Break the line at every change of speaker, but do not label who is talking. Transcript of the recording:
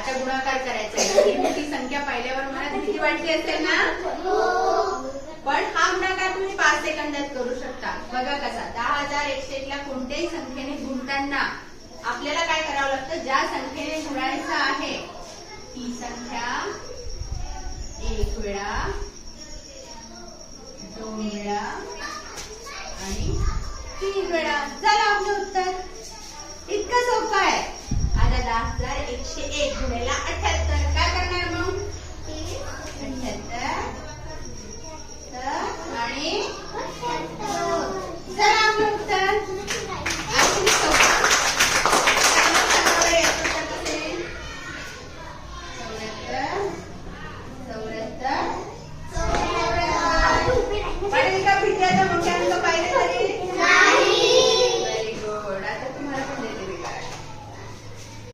आता गुणाकार करायचा आहे. ही मोठी संख्या पाहिल्यावर मला भीती वाटली असेल ना? पण हा गुणाकार तुम्ही 5 सेकंदात करू शकता. बघा कसा 10,101 ला कोणत्याही संख्येने गुणताना आपल्याला काय करावं लागतं, ज्या संख्येने गुणायचं आहे ती संख्या 1 वेळा, 2 वेळा आणि 3 वेळा. झालं आपलं उत्तर. इतकं सोपं आहे. आता 10,101 गुणिले 78 काय करणार मग? 78 आणि